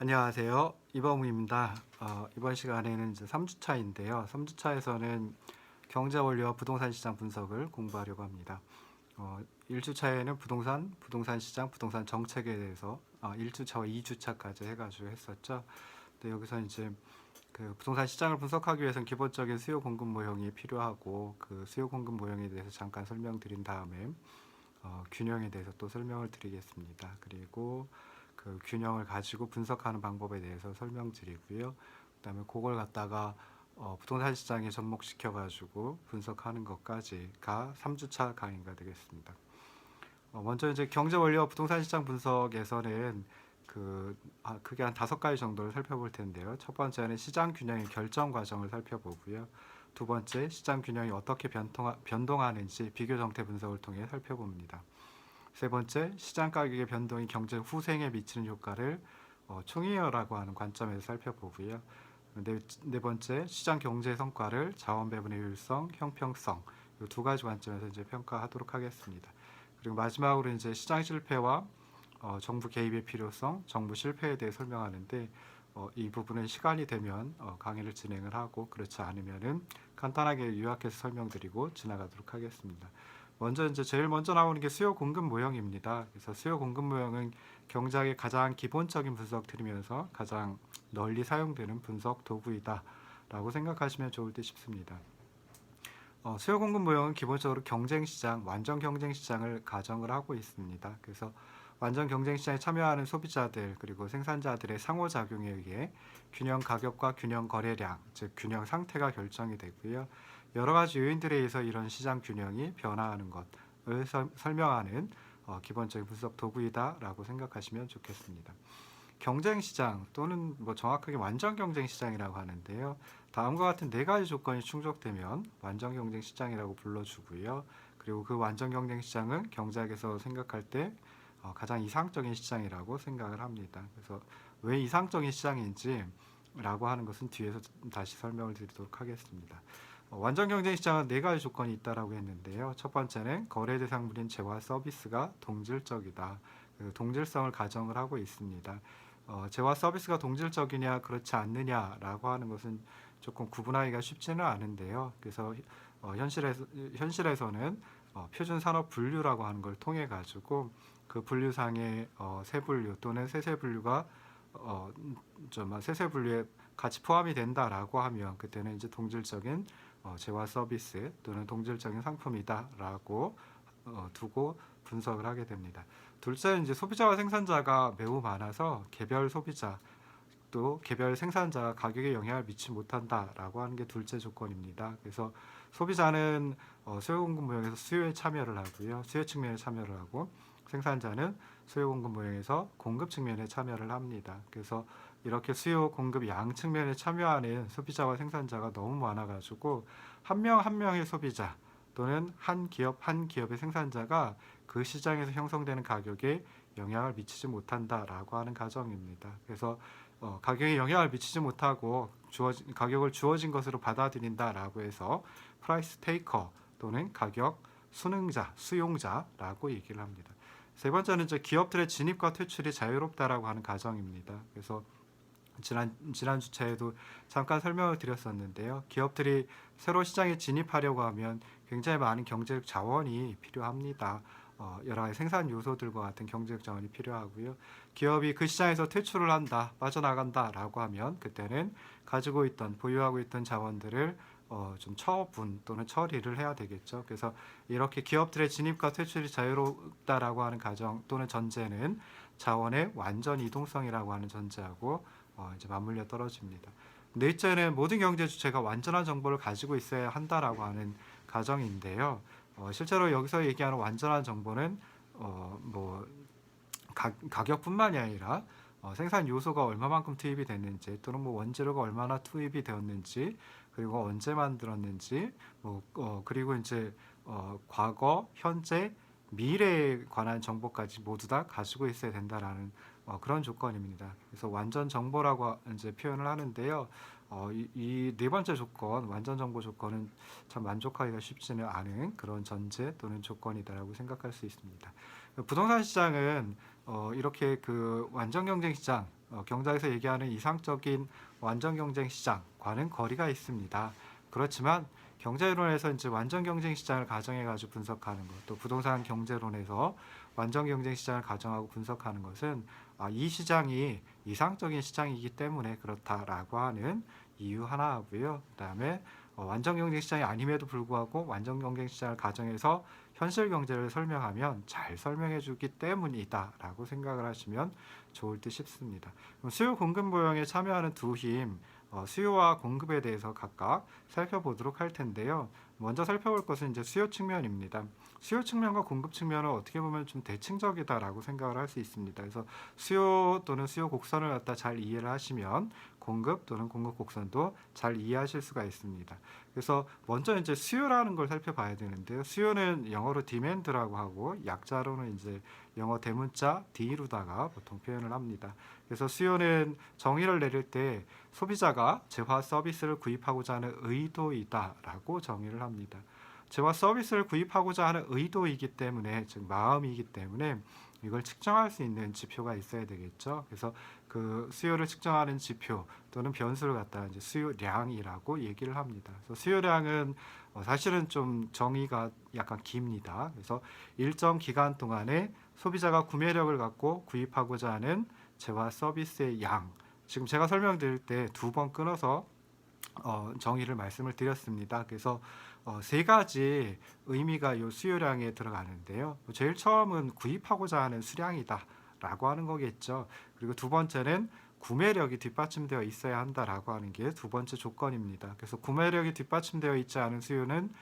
안녕하세요. 이범우입니다. 이번 시간에는 이제 3주차인데요. 3주차에서는 경제 원리와 부동산 시장 분석을 공부하려고 합니다. 1주차에는 부동산 시장, 부동산 정책에 대해서 1주차와 2주차까지 해가지고 했었죠. 근데 여기서 이제 그 부동산 시장을 분석하기 위해서는 기본적인 수요 공급 모형이 필요하고 그 수요 공급 모형에 대해서 잠깐 설명드린 다음에 균형에 대해서 또 설명을 드리겠습니다. 그리고 그 균형을 가지고 분석하는 방법에 대해서 설명드리고요. 그다음에 그걸 갖다가 부동산 시장에 접목시켜 가지고 분석하는 것까지가 3주차 강의가 되겠습니다. 먼저 이제 경제 원리와 부동산 시장 분석에서는 크게 한 5가지 정도를 살펴볼 텐데요. 첫 번째는 시장 균형의 결정 과정을 살펴보고요. 두 번째, 시장 균형이 어떻게 변동하는지 비교 정태 분석을 통해 살펴봅니다. 세 번째, 시장 가격의 변동이 경제 후생에 미치는 효과를 총이어라고 하는 관점에서 살펴보고요. 네 번째, 시장 경제 성과를 자원 배분의 효율성, 형평성 이 두 가지 관점에서 이제 평가하도록 하겠습니다. 그리고 마지막으로 이제 시장 실패와 정부 개입의 필요성, 정부 실패에 대해 설명하는데 이 부분은 시간이 되면 강의를 진행을 하고 그렇지 않으면은 간단하게 요약해서 설명드리고 지나가도록 하겠습니다. 먼저 이제 제일 먼저 나오는 게 수요 공급 모형입니다. 그래서 수요 공급 모형은 경제학의 가장 기본적인 분석 틀이면서 가장 널리 사용되는 분석 도구이다라고 생각하시면 좋을 듯 싶습니다. 수요 공급 모형은 기본적으로 경쟁 시장, 완전 경쟁 시장을 가정을 하고 있습니다. 그래서 완전 경쟁 시장에 참여하는 소비자들 그리고 생산자들의 상호작용에 의해 균형 가격과 균형 거래량, 즉 균형 상태가 결정이 되고요. 여러 가지 요인들에 의해서 이런 시장 균형이 변화하는 것을 설명하는 기본적인 분석 도구이다라고 생각하시면 좋겠습니다. 경쟁 시장 또는 뭐 정확하게 완전 경쟁 시장이라고 하는데요. 다음과 같은 네 가지 조건이 충족되면 완전 경쟁 시장이라고 불러주고요. 그리고 그 완전 경쟁 시장은 경제학에서 생각할 때 가장 이상적인 시장이라고 생각을 합니다. 그래서 왜 이상적인 시장인지 라고 하는 것은 뒤에서 다시 설명을 드리도록 하겠습니다. 완전 경쟁 시장은 네 가지 조건이 있다라고 했는데요. 첫 번째는 거래 대상물인 재화 서비스가 동질적이다. 그 동질성을 가정을 하고 있습니다. 재화 서비스가 동질적이냐 그렇지 않느냐라고 하는 것은 조금 구분하기가 쉽지는 않은데요. 그래서 현실에서는 표준 산업 분류라고 하는 걸 통해 가지고 그 분류상의 세 분류 또는 세세 분류가 세세 분류에 같이 포함이 된다라고 하면 그때는 이제 동질적인 재화 서비스 또는 동질적인 상품이다라고 두고 분석을 하게 됩니다. 둘째는 이제 소비자와 생산자가 매우 많아서 개별 소비자 또 개별 생산자가 가격에 영향을 미치지 못한다라고 하는 게 둘째 조건입니다. 그래서 소비자는 수요 공급 모형에서 수요에 참여를 하고요. 수요 측면에 참여를 하고 생산자는 수요 공급 모형에서 공급 측면에 참여를 합니다. 그래서 이렇게 수요 공급 양 측면에 참여하는 소비자와 생산자가 너무 많아가지고 한 명 한 명의 소비자 또는 한 기업의 생산자가 그 시장에서 형성되는 가격에 영향을 미치지 못한다라고 하는 가정입니다. 그래서 가격에 영향을 미치지 못하고 가격을 주어진 것으로 받아들인다라고 해서 프라이스 테이커 또는 가격 수용자라고 얘기를 합니다. 세 번째는 이제 기업들의 진입과 퇴출이 자유롭다라고 하는 가정입니다. 그래서 지난 주차에도 잠깐 설명을 드렸었는데요. 기업들이 새로 시장에 진입하려고 하면 굉장히 많은 경제적 자원이 필요합니다. 여러 가지 생산 요소들과 같은 경제적 자원이 필요하고요. 기업이 그 시장에서 퇴출을 한다, 빠져나간다라고 하면 그때는 가지고 있던 보유하고 있던 자원들을 좀 처분 또는 처리를 해야 되겠죠. 그래서 이렇게 기업들의 진입과 퇴출이 자유롭다라고 하는 가정 또는 전제는 자원의 완전 이동성이라고 하는 전제하고 이제 맞물려 떨어집니다. 넷째는 모든 경제 주체가 완전한 정보를 가지고 있어야 한다라고 하는 가정인데요. 실제로 여기서 얘기하는 완전한 정보는 뭐 가격뿐만이 아니라 생산 요소가 얼마만큼 투입이 됐는지 또는 뭐 원재료가 얼마나 투입이 되었는지 그리고 언제 만들었는지 그리고 이제 과거, 현재, 미래에 관한 정보까지 모두 다 가지고 있어야 된다라는 그런 조건입니다. 그래서 완전 정보라고 이제 표현을 하는데요. 이 네 번째 조건, 완전 정보 조건은 참 만족하기가 쉽지는 않은 그런 전제 또는 조건이다라고 생각할 수 있습니다. 부동산 시장은 이렇게 그 완전 경쟁 시장 경제학에서 얘기하는 이상적인 완전 경쟁 시장과는 거리가 있습니다. 그렇지만 경제론에서 이제 완전 경쟁 시장을 가정해 가지고 분석하는 것, 또 부동산 경제론에서 완전 경쟁 시장을 가정하고 분석하는 것은 이 시장이 이상적인 시장이기 때문에 그렇다라고 하는 이유 하나고요. 그다음에 완전 경쟁 시장이 아님에도 불구하고 완전 경쟁 시장을 가정해서 현실 경제를 설명하면 잘 설명해 주기 때문이다라고 생각을 하시면 좋을 듯 싶습니다. 그럼 수요 공급 모형에 참여하는 두 힘, 수요와 공급에 대해서 각각 살펴보도록 할 텐데요. 먼저 살펴볼 것은 이제 수요 측면입니다. 수요 측면과 공급 측면은 어떻게 보면 좀 대칭적이다라고 생각을 할 수 있습니다. 그래서 수요 또는 수요 곡선을 갖다 잘 이해를 하시면 공급 또는 공급 곡선도 잘 이해하실 수가 있습니다. 그래서 먼저 이제 수요라는 걸 살펴봐야 되는데요. 수요는 영어로 demand라고 하고 약자로는 이제 영어 대문자 D로다가 보통 표현을 합니다. 그래서 수요는 정의를 내릴 때 소비자가 재화 서비스를 구입하고자 하는 의도이다라고 정의를 합니다. 재화 서비스를 구입하고자 하는 의도이기 때문에, 즉 마음이기 때문에 이걸 측정할 수 있는 지표가 있어야 되겠죠. 그래서 그 수요를 측정하는 지표 또는 변수를 갖다가 이제 수요량이라고 얘기를 합니다. 그래서 수요량은 사실은 좀 정의가 약간 깁니다. 그래서 일정 기간 동안에 소비자가 구매력을 갖고 구입하고자 하는 재화 서비스의 양. 지금 제가 설명드릴 때 두 번 끊어서 정의를 말씀을 드렸습니다. 그래서 세 가지 의미가 이 수요량에 들어가는데요. 제일 처음은 구입하고자 하는 수량이다라고 하는 거겠죠. 그리고 두 번째는 구매력이 뒷받침되어 있어야 한다라고 하는 게 두 번째 조건입니다. 그래서 구매력이 뒷받침되어 있지 않은 수요는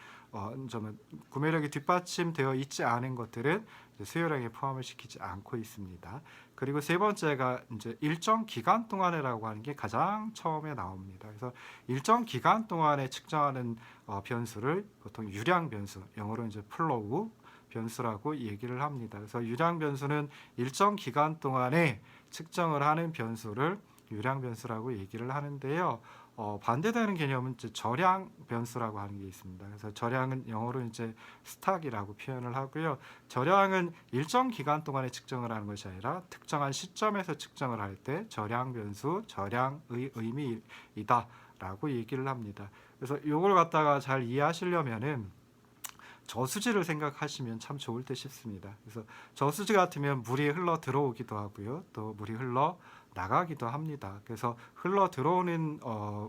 구매력이 뒷받침되어 있지 않은 것들은 수요량에 포함을 시키지 않고 있습니다. 그리고 세 번째가 이제 일정 기간 동안이라고 하는 게 가장 처음에 나옵니다. 그래서 일정 기간 동안에 측정하는 변수를 보통 유량 변수, 영어로 이제 플로우 변수라고 얘기를 합니다. 그래서 유량 변수는 일정 기간 동안에 측정을 하는 변수를 유량 변수라고 얘기를 하는데요. 반대되는 개념은 이제 저량 변수라고 하는 게 있습니다. 그래서 저량은 영어로 이제 스탁이라고 표현을 하고요. 저량은 일정 기간 동안에 측정을 하는 것이 아니라 특정한 시점에서 측정을 할 때 저량 변수, 저량의 의미이다라고 얘기를 합니다. 그래서 이걸 갖다가 잘 이해하시려면은 저수지를 생각하시면 참 좋을 듯 싶습니다. 그래서 저수지 같으면 물이 흘러 들어오기도 하고요. 또 물이 흘러 나가기도 합니다. 그래서 흘러 들어오는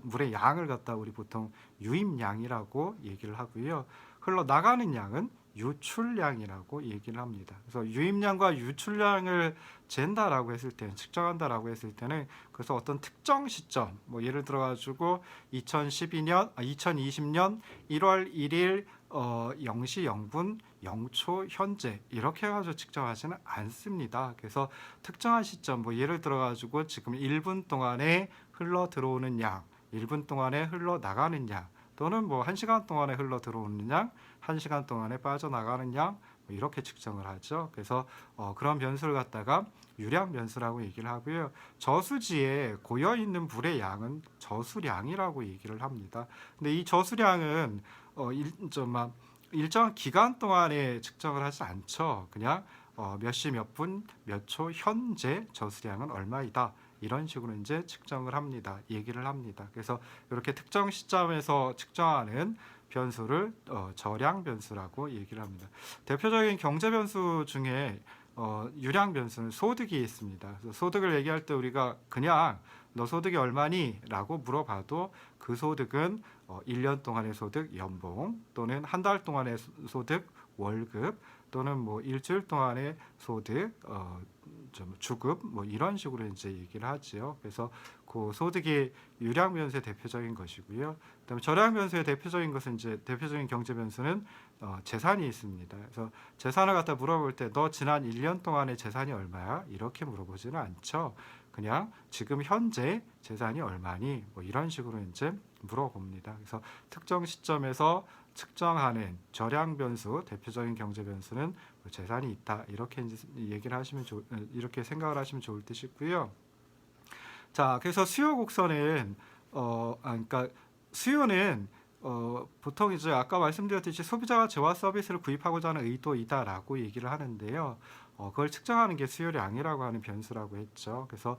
물의 양을 갖다 우리 보통 유입량이라고 얘기를 하고요. 흘러 나가는 양은 유출량이라고 얘기를 합니다. 그래서 유입량과 유출량을 잰다라고 했을 때는, 측정한다라고 했을 때는, 그래서 어떤 특정 시점, 뭐 예를 들어 가지고 2020년 1월 1일 0시 0분 0초 현재 이렇게 해가지고 측정하지는 않습니다. 그래서 특정한 시점, 뭐 예를 들어 가지고 지금 1분 동안에 흘러 들어오는 양, 1분 동안에 흘러 나가는 양, 또는 뭐 1시간 동안에 흘러 들어오는 양, 1시간 동안에 빠져나가는 양, 뭐 이렇게 측정을 하죠. 그래서 그런 변수를 갖다가 유량 변수라고 얘기를 하고요. 저수지에 고여 있는 물의 양은 저수량이라고 얘기를 합니다. 근데 이 저수량은 일정 기간 동안에 측정을 하지 않죠. 그냥 몇 시 몇 분 몇 초 현재 저수량은 얼마이다. 이런 식으로 이제 측정을 합니다. 얘기를 합니다. 그래서 이렇게 특정 시점에서 측정하는 변수를 저량 변수라고 얘기를 합니다. 대표적인 경제 변수 중에 유량 변수는 소득이 있습니다. 그래서 소득을 얘기할 때 우리가 그냥 너 소득이 얼마니? 라고 물어봐도 그 소득은 1년 동안의 소득 연봉, 또는 한 달 동안의 소득 월급, 또는 뭐 일주일 동안의 소득 좀 주급, 뭐 이런 식으로 이제 얘기를 하지요. 그래서 그 소득이 유량 변수의 대표적인 것이고요. 그다음에 저량 변수의 대표적인 것은 이제 대표적인 경제 변수는 재산이 있습니다. 그래서 재산을 갖다 물어볼 때 너 지난 1년 동안의 재산이 얼마야? 이렇게 물어보지는 않죠. 그냥 지금 현재 재산이 얼마니? 뭐 이런 식으로 이제 물어봅니다. 그래서 특정 시점에서 측정하는 저량 변수, 대표적인 경제 변수는 재산이 있다. 이렇게 이제 얘기를 하시면 이렇게 생각을 하시면 좋을 듯 싶고요. 자, 그래서 수요 곡선은 그러니까 수요는 보통 이제 아까 말씀드렸듯이 소비자가 재화 서비스를 구입하고자 하는 의도이다라고 얘기를 하는데요. 그걸 측정하는 게 수요량이라고 하는 변수라고 했죠. 그래서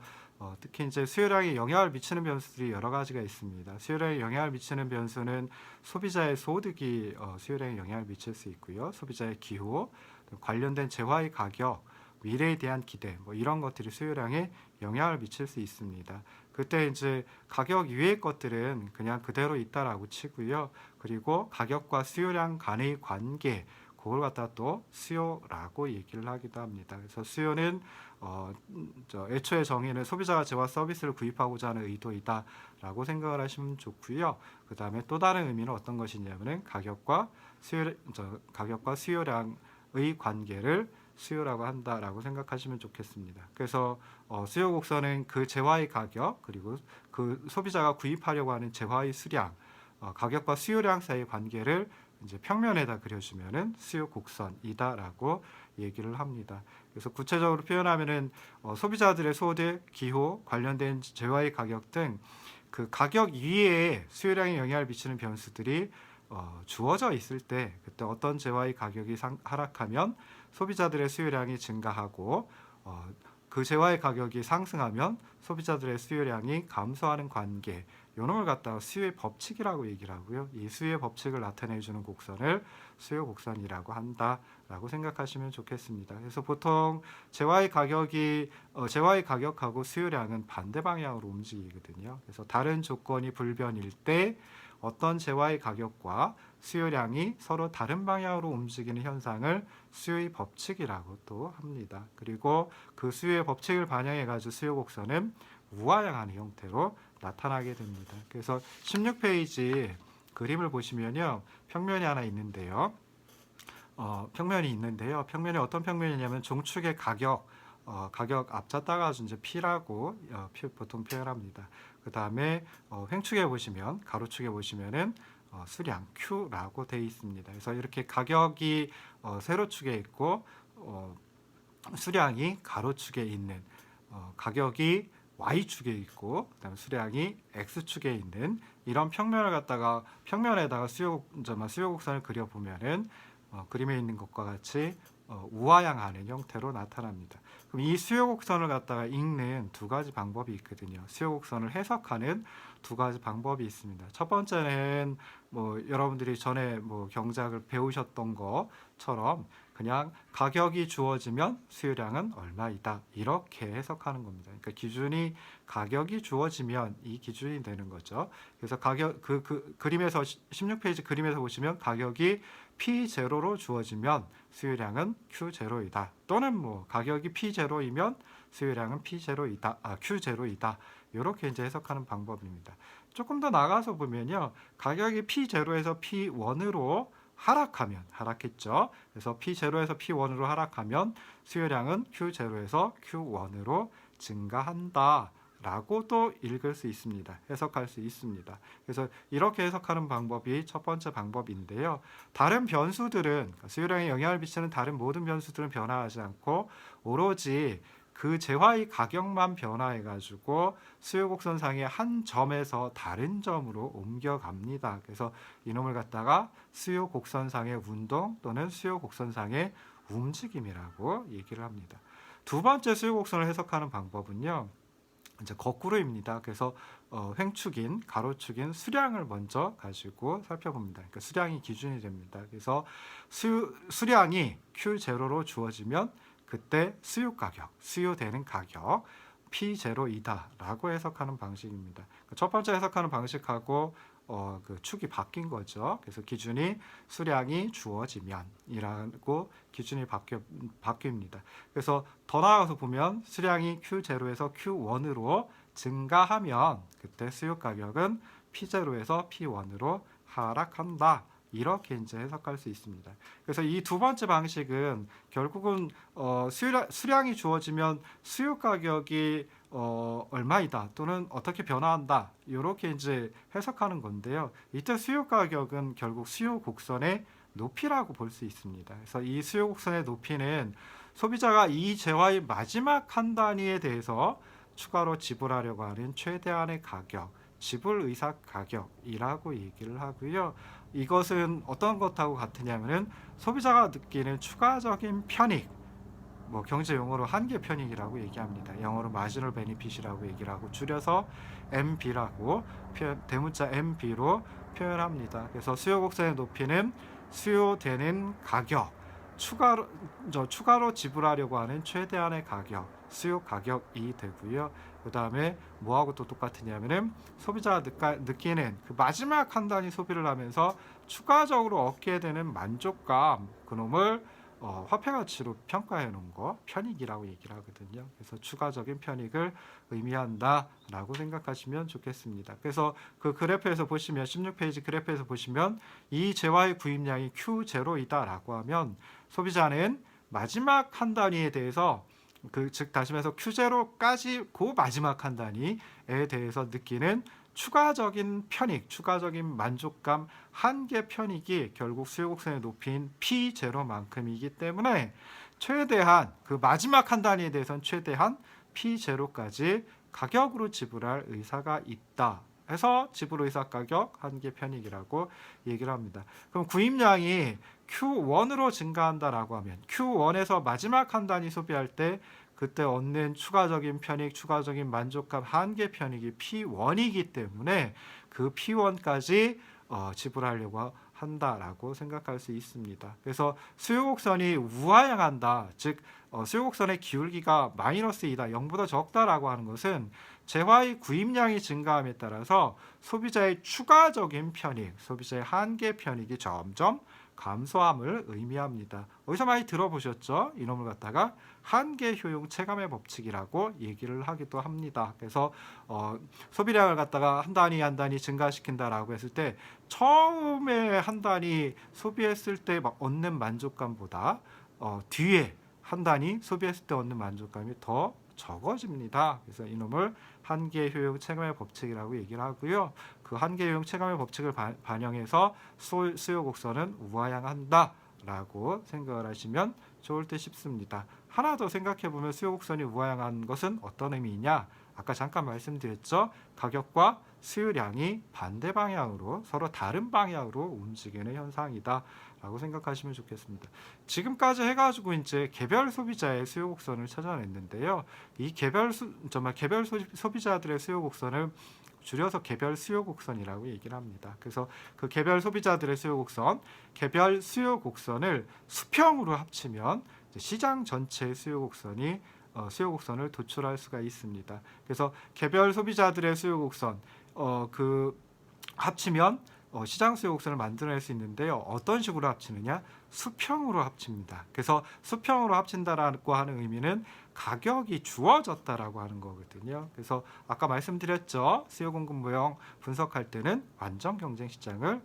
특히 이제 수요량에 영향을 미치는 변수들이 여러 가지가 있습니다. 수요량에 영향을 미치는 변수는 소비자의 소득이 수요량에 영향을 미칠 수 있고요. 소비자의 기호, 관련된 재화의 가격, 미래에 대한 기대, 뭐 이런 것들이 수요량에 영향을 미칠 수 있습니다. 그때 이제 가격 이외의 것들은 그냥 그대로 있다라고 치고요. 그리고 가격과 수요량 간의 관계, 그걸 갖다 또 수요라고 얘기를 하기도 합니다. 그래서 수요는 애초에 정의는 소비자가 재화 서비스를 구입하고자 하는 의도이다라고 생각을 하시면 좋고요. 그 다음에 또 다른 의미는 어떤 것이냐면은 가격과 수요량의 관계를 수요라고 한다라고 생각하시면 좋겠습니다. 그래서 수요 곡선은 그 재화의 가격 그리고 그 소비자가 구입하려고 하는 재화의 수량, 가격과 수요량 사이의 관계를 이제 평면에다 그려주면은 수요 곡선이다라고 얘기를 합니다. 그래서 구체적으로 표현하면은 소비자들의 소득, 기호, 관련된 재화의 가격 등 그 가격 위에 수요량에 영향을 미치는 변수들이 주어져 있을 때 그때 어떤 재화의 가격이 하락하면 소비자들의 수요량이 증가하고 그 재화의 가격이 상승하면 소비자들의 수요량이 감소하는 관계, 요놈을 갖다가 수요의 법칙이라고 얘기를 하고요. 이 수요의 법칙을 나타내주는 곡선을 수요 곡선이라고 한다라고 생각하시면 좋겠습니다. 그래서 보통 재화의 가격하고 수요량은 반대 방향으로 움직이거든요. 그래서 다른 조건이 불변일 때 어떤 재화의 가격과 수요량이 서로 다른 방향으로 움직이는 현상을 수요의 법칙이라고 또 합니다. 그리고 그 수요의 법칙을 반영해 가지고 수요 곡선은 우하향하는 형태로 나타나게 됩니다. 그래서 16페이지 그림을 보시면요. 평면이 하나 있는데요. 평면이 어떤 평면이냐면 종축의 가격 앞잡다가 이제 P라고 보통 표현합니다. 그 다음에 횡축에 보시면 가로축에 보시면은 수량 Q라고 되어 있습니다. 그래서 이렇게 가격이 세로축에 있고 수량이 가로축에 있는 가격이 Y축에 있고 그다음에 수량이 X축에 있는 이런 평면에다가 수요 곡선을 그려 보면은 그림에 있는 것과 같이 우하향하는 형태로 나타납니다. 그럼 이 수요 곡선을 갖다가 읽는 두 가지 방법이 있거든요. 수요 곡선을 해석하는 두 가지 방법이 있습니다. 첫 번째는 여러분들이 전에 경제학을 배우셨던 것처럼 그냥 가격이 주어지면 수요량은 얼마이다 이렇게 해석하는 겁니다. 그러니까 기준이 가격이 주어지면 이 기준이 되는 거죠. 그래서 가격 그 그림에서 16페이지 그림에서 보시면 가격이 P0로 주어지면 수요량은 Q0이다. 또는 가격이 P0이면 수요량은 P0이다. Q0이다. 이렇게 이제 해석하는 방법입니다. 조금 더 나가서 보면요. 가격이 P0에서 P1으로 하락했죠. 그래서 P0에서 P1으로 하락하면 수요량은 Q0에서 Q1으로 증가한다. 라고 또 읽을 수 있습니다. 해석할 수 있습니다. 그래서 이렇게 해석하는 방법이 첫 번째 방법인데요. 다른 변수들은 수요량에 영향을 미치는 다른 모든 변수들은 변화하지 않고 오로지 그 재화의 가격만 변화해 가지고 수요 곡선상의 한 점에서 다른 점으로 옮겨갑니다. 그래서 이놈을 갖다가 수요 곡선상의 운동 또는 수요 곡선상의 움직임이라고 얘기를 합니다. 두 번째 수요 곡선을 해석하는 방법은요. 이제 거꾸로입니다. 그래서 횡축인 가로축인 수량을 먼저 가지고 살펴봅니다. 그러니까 수량이 기준이 됩니다. 그래서 수량이 Q0로 주어지면 그때 수요되는 가격 P0이다라고 해석하는 방식입니다. 첫 번째 해석하는 방식하고 그 축이 바뀐 거죠. 그래서 기준이 수량이 주어지면이라고 기준이 바뀝니다. 그래서 더 나아가서 보면 수량이 Q0에서 Q1으로 증가하면 그때 수요 가격은 P0에서 P1으로 하락한다. 이렇게 이제 해석할 수 있습니다. 그래서 이 두 번째 방식은 결국은 수량이 주어지면 수요 가격이 얼마이다 또는 어떻게 변화한다 이렇게 이제 해석하는 건데요. 이때 수요 가격은 결국 수요 곡선의 높이라고 볼 수 있습니다. 그래서 이 수요 곡선의 높이는 소비자가 이 재화의 마지막 한 단위에 대해서 추가로 지불하려고 하는 최대한의 가격, 지불 의사 가격이라고 얘기를 하고요. 이것은 어떤 것하고 같으냐면은 소비자가 느끼는 추가적인 편익, 뭐 경제 용어로 한계 편익이라고 얘기합니다. 영어로 marginal benefit이라고 얘기를 하고 줄여서 MB라고 대문자 MB로 표현합니다. 그래서 수요 곡선의 높이는 수요되는 가격, 추가로 지불하려고 하는 최대한의 가격, 수요 가격이 되고요. 그 다음에 뭐하고 또 똑같으냐면은 소비자가 느끼는 그 마지막 한 단위 소비를 하면서 추가적으로 얻게 되는 만족감, 그놈을 화폐 가치로 평가해 놓은 거 편익이라고 얘기를 하거든요. 그래서 추가적인 편익을 의미한다라고 생각하시면 좋겠습니다. 그래서 그 그래프에서 보시면 16페이지 그래프에서 보시면 이 재화의 구입량이 Q0이다라고 하면 소비자는 마지막 한 단위에 대해서 즉 다시 말해서 Q0까지 그 마지막 한 단위에 대해서 느끼는 추가적인 편익, 추가적인 만족감, 한계 편익이 결국 수요 곡선의 높이인 P0만큼이기 때문에 최대한 그 마지막 한 단위에 대해서는 최대한 P0까지 가격으로 지불할 의사가 있다. 해서 지불 의사 가격 한계 편익이라고 얘기를 합니다. 그럼 구입량이 Q1으로 증가한다라고 하면 Q1에서 마지막 한 단위 소비할 때 그때 얻는 추가적인 편익, 추가적인 만족감, 한계 편익이 P1이기 때문에 그 P1까지 지불하려고 한다라고 생각할 수 있습니다. 그래서 수요곡선이 우하향한다, 즉 수요곡선의 기울기가 마이너스 2다, 0보다 적다라고 하는 것은 재화의 구입량이 증가함에 따라서 소비자의 추가적인 편익, 소비자의 한계 편익이 점점 감소함을 의미합니다. 어디서 많이 들어보셨죠? 이놈을 갖다가 한계 효용 체감의 법칙이라고 얘기를 하기도 합니다. 그래서 소비량을 갖다가 한 단위 한 단위 증가시킨다라고 했을 때 처음에 한 단위 소비했을 때 얻는 만족감보다 뒤에 한 단위 소비했을 때 얻는 만족감이 더 적어집니다. 그래서 이놈을 한계 효용 체감의 법칙이라고 얘기를 하고요. 그 한계 효용 체감의 법칙을 반영해서 수요 곡선은 우하향한다라고 생각을 하시면 좋을 듯 싶습니다. 하나 더 생각해 보면 수요 곡선이 우하향한 것은 어떤 의미이냐? 아까 잠깐 말씀드렸죠. 가격과 수요량이 반대 방향으로 서로 다른 방향으로 움직이는 현상이다 라고 생각하시면 좋겠습니다. 지금까지 해가지고 이제 개별 소비자의 수요 곡선을 찾아냈는데요. 이 개별 소비자들의 수요 곡선을 줄여서 개별 수요 곡선이라고 얘기를 합니다. 그래서 그 개별 소비자들의 수요 곡선, 개별 수요 곡선을 수평으로 합치면 시장 전체의 수요 곡선을 도출할 수가 있습니다. 그래서 개별 소비자들의 수요 곡선 합치면 시장 수요 곡선을 만들어낼 수 있는데요. 어떤 식으로 합치느냐? 수평으로 합칩니다. 그래서 수평으로 합친다라고 하는 의미는 가격이 주어졌다라고 하는 거거든요. 그래서 아까 말씀드렸죠. 수요 공급 모형 분석할 때는 완전 경쟁 시장을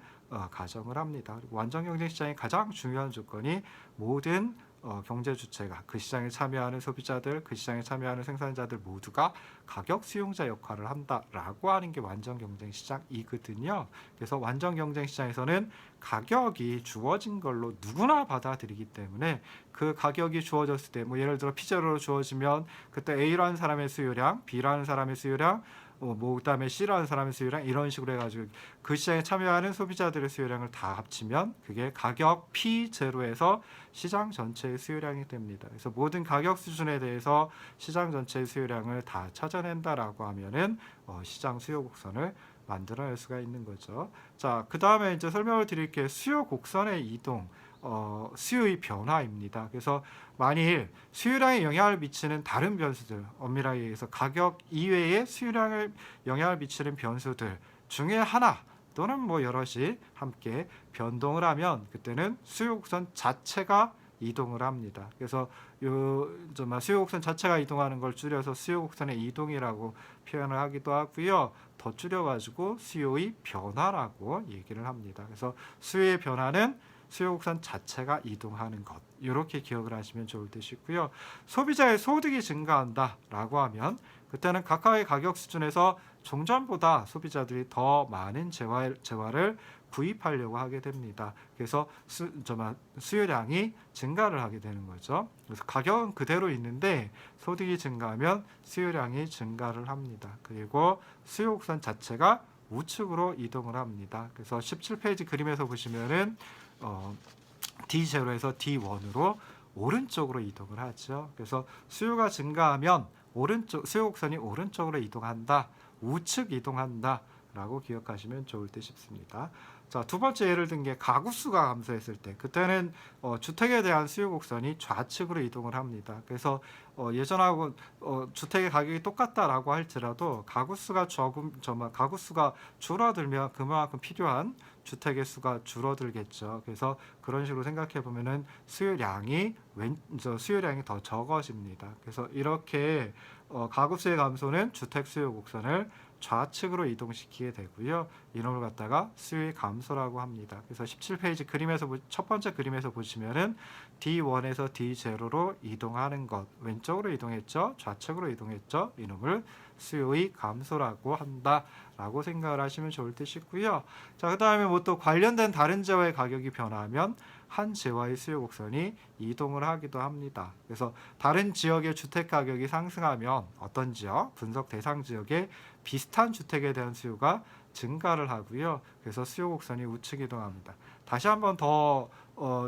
가정을 합니다. 그리고 완전 경쟁 시장의 가장 중요한 조건이 모든 경제 주체가, 그 시장에 참여하는 소비자들, 그 시장에 참여하는 생산자들 모두가 가격 수용자 역할을 한다라고 하는 게 완전 경쟁 시장이거든요. 그래서 완전 경쟁 시장에서는 가격이 주어진 걸로 누구나 받아들이기 때문에 그 가격이 주어졌을 때 예를 들어 P0로 주어지면 그때 A라는 사람의 수요량, B라는 사람의 수요량, 그다음에 C라는 사람의 수요량, 이런 식으로 해가지고 그 시장에 참여하는 소비자들의 수요량을 다 합치면 그게 가격 P0에서 시장 전체의 수요량이 됩니다. 그래서 모든 가격 수준에 대해서 시장 전체의 수요량을 다 찾아낸다라고 하면은 시장 수요 곡선을 만들어낼 수가 있는 거죠. 자, 그 다음에 이제 설명을 드릴게요. 수요 곡선의 이동, 수요의 변화입니다. 그래서 만일 수요량에 영향을 미치는 다른 변수들, 엄밀하게 얘기해서 가격 이외에 수요량에 영향을 미치는 변수들 중에 하나 또는 여럿이 함께 변동을 하면 그때는 수요 곡선 자체가 이동을 합니다. 그래서 수요 곡선 자체가 이동하는 걸 줄여서 수요 곡선의 이동이라고 표현을 하기도 하고요. 더 줄여가지고 수요의 변화라고 얘기를 합니다. 그래서 수요의 변화는 수요 곡선 자체가 이동하는 것, 이렇게 기억을 하시면 좋을 듯 싶고요. 소비자의 소득이 증가한다라고 하면 그때는 각각의 가격 수준에서 종전보다 소비자들이 더 많은 재화를 구입하려고 하게 됩니다. 그래서 수요량이 증가를 하게 되는 거죠. 그래서 가격은 그대로 있는데 소득이 증가하면 수요량이 증가를 합니다. 그리고 수요 곡선 자체가 우측으로 이동을 합니다. 그래서 17페이지 그림에서 보시면은 D0에서 D1으로 오른쪽으로 이동을 하죠. 그래서 수요가 증가하면 수요 곡선이 오른쪽으로 이동한다, 우측 이동한다 라고 기억하시면 좋을 듯 싶습니다. 자, 두 번째 예를 든 게 가구 수가 감소했을 때, 그때는 주택에 대한 수요 곡선이 좌측으로 이동을 합니다. 그래서 예전하고 주택의 가격이 똑같다라고 할지라도 가구 수가 가구 수가 줄어들면 그만큼 필요한 주택의 수가 줄어들겠죠. 그래서 그런 식으로 생각해 보면은 수요량이 더 적어집니다. 그래서 이렇게 가구 수의 감소는 주택 수요 곡선을 좌측으로 이동시키게 되고요. 이놈을 갖다가 수요의 감소라고 합니다. 그래서 17페이지 그림에서 첫 번째 그림에서 보시면은 D1에서 D0로 이동하는 것, 왼쪽으로 이동했죠, 좌측으로 이동했죠. 이놈을 수요의 감소라고 한다라고 생각을 하시면 좋을 듯 싶고요. 자, 그다음에 뭐 또 관련된 다른 재화의 가격이 변화하면 한 재화의 수요 곡선이 이동을 하기도 합니다. 그래서 다른 지역의 주택 가격이 상승하면 어떤 지역, 분석 대상 지역에 비슷한 주택에 대한 수요가 증가를 하고요. 그래서 수요 곡선이 우측 이동합니다. 다시 한번 더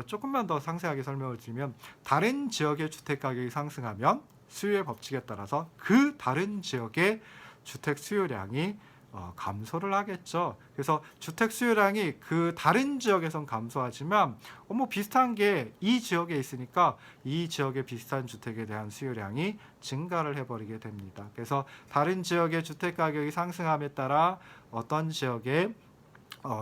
조금만 더 상세하게 설명을 드리면, 다른 지역의 주택 가격이 상승하면 수요의 법칙에 따라서 그 다른 지역의 주택 수요량이 감소를 하겠죠. 그래서 주택 수요량이 그 다른 지역에선 감소하지만 뭐 비슷한 게 이 지역에 있으니까 이 지역의 비슷한 주택에 대한 수요량이 증가를 해버리게 됩니다. 그래서 다른 지역의 주택 가격이 상승함에 따라 어떤 지역의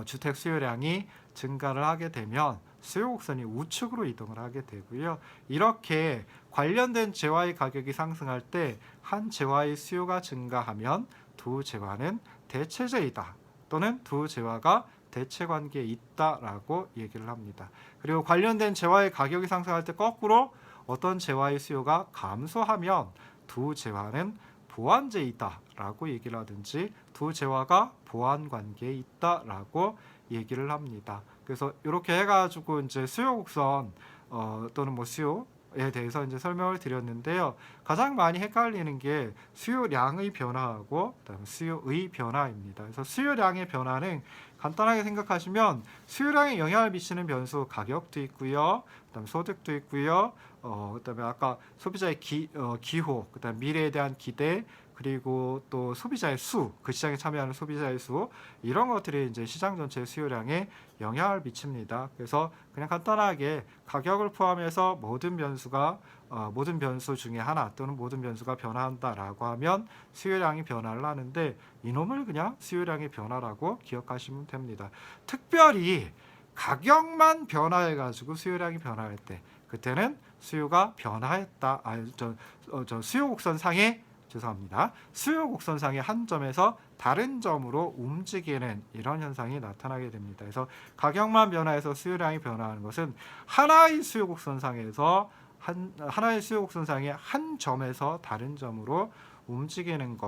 주택 수요량이 증가를 하게 되면 수요 곡선이 우측으로 이동을 하게 되고요. 이렇게 관련된 재화의 가격이 상승할 때 한 재화의 수요가 증가하면 두 재화는 대체제이다, 또는 두 재화가 대체 관계에 있다라고 얘기를 합니다. 그리고 관련된 재화의 가격이 상승할 때 거꾸로 어떤 재화의 수요가 감소하면 두 재화는 보완제이다라고 얘기를 하든지 두 재화가 보완 관계에 있다라고 얘기를 합니다. 그래서 이렇게 해가지고 이제 수요 곡선 또는 뭐 수요에 대해서 이제 설명을 드렸는데요. 가장 많이 헷갈리는 게 수요량의 변화하고 그다음에 수요의 변화입니다. 그래서 수요량의 변화는 간단하게 생각하시면 수요량에 영향을 미치는 변수, 가격도 있고요, 그다음에 소득도 있고요, 그다음에 아까 소비자의 기호, 그다음 미래에 대한 기대, 그리고 또 소비자의 수, 그 시장에 참여하는 소비자의 수, 이런 것들이 이제 시장 전체의 수요량에 영향을 미칩니다. 그래서 그냥 간단하게 가격을 포함해서 모든 변수 중에 하나 또는 모든 변수가 변화한다라고 하면 수요량이 변화를 하는데, 이놈을 그냥 수요량의 변화라고 기억하시면 됩니다. 특별히 가격만 변화해가지고 수요량이 변화할 때, 그때는 수요가 변화했다. 수요 곡선상에 수요 곡선상의 한 점에서 다른 점으로 움직이는 이런 현상이 나타나게 됩니다. 그래서 가격만 변화해서 수요량이 변화하는 것은 하나의 수요 곡선상에서 하나의 수요 곡선상의 한 점에서 다른 점으로 움직이는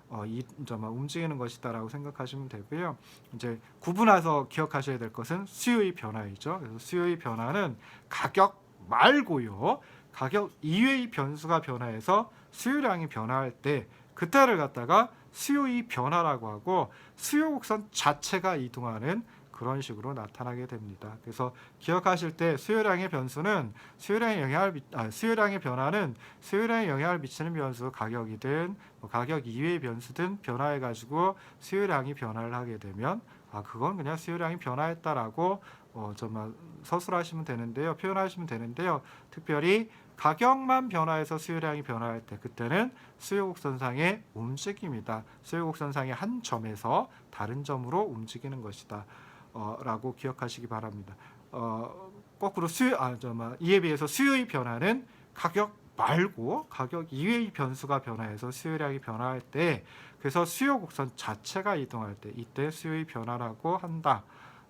움직이는 것이다라고 생각하시면 되고요. 이제 구분해서 기억하셔야 될 것은 수요의 변화이죠. 그래서 수요의 변화는 가격 말고요, 가격 이외의 변수가 변화해서 수요량이 변화할 때 그때를 갖다가 수요의 변화라고 하고, 수요 곡선 자체가 이동하는 그런 식으로 나타나게 됩니다. 그래서 기억하실 때 수요량의 변화는 수요량에 영향을 미치는 변수, 가격이든 가격 이외의 변수든 변화해 가지고 수요량이 변화를 하게 되면 그건 그냥 수요량이 변화했다라고 정말 서술하시면 되는데요, 표현하시면 되는데요. 특별히 가격만 변화해서 수요량이 변화할 때, 그때는 수요 곡선상의 움직임이다, 수요 곡선상의 한 점에서 다른 점으로 움직이는 것이다 라고 기억하시기 바랍니다. 거꾸로 이에 비해서 수요의 변화는 가격 말고 가격 이외의 변수가 변화해서 수요량이 변화할 때, 그래서 수요 곡선 자체가 이동할 때, 이때 수요의 변화라고 한다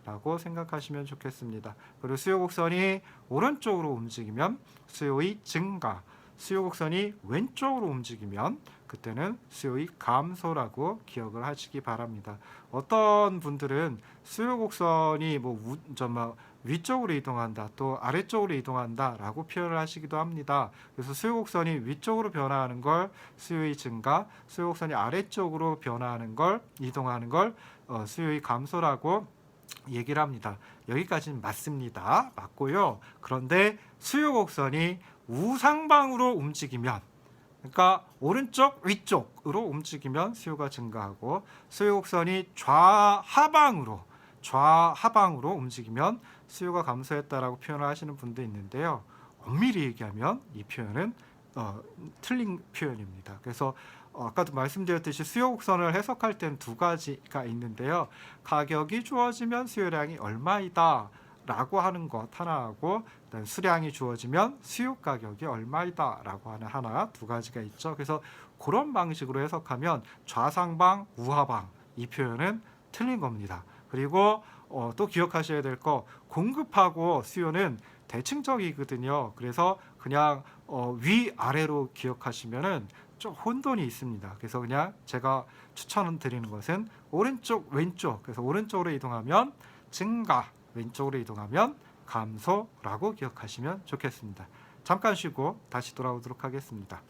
라고 생각하시면 좋겠습니다. 그리고 수요 곡선이 오른쪽으로 움직이면 수요의 증가, 수요 곡선이 왼쪽으로 움직이면 그때는 수요의 감소라고 기억을 하시기 바랍니다. 어떤 분들은 수요 곡선이 위쪽으로 이동한다, 또 아래쪽으로 이동한다 라고 표현을 하시기도 합니다. 그래서 수요 곡선이 위쪽으로 변화하는 걸 수요의 증가, 수요 곡선이 아래쪽으로 이동하는 걸 수요의 감소라고 얘기를 합니다. 여기까지는 맞습니다. 맞고요. 그런데 수요 곡선이 우상방으로 움직이면, 그러니까 오른쪽 위쪽으로 움직이면 수요가 증가하고, 수요 곡선이 좌하방으로 움직이면 수요가 감소했다라고 표현을 하시는 분도 있는데요. 엄밀히 얘기하면 이 표현은 틀린 표현입니다. 그래서 아까도 말씀드렸듯이 수요 곡선을 해석할 때는 두 가지가 있는데요. 가격이 주어지면 수요량이 얼마이다 라고 하는 것 하나하고, 수량이 주어지면 수요 가격이 얼마이다 라고 하는 하나, 두 가지가 있죠. 그래서 그런 방식으로 해석하면 좌상방, 우하방 이 표현은 틀린 겁니다. 그리고 또 기억하셔야 될 거, 공급하고 수요는 대칭적이거든요. 그래서 그냥 위아래로 기억하시면은 좀 혼돈이 있습니다. 그래서 그냥 제가 추천드리는 것은 오른쪽 왼쪽, 그래서 오른쪽으로 이동하면 증가, 왼쪽으로 이동하면 감소라고 기억하시면 좋겠습니다. 잠깐 쉬고 다시 돌아오도록 하겠습니다.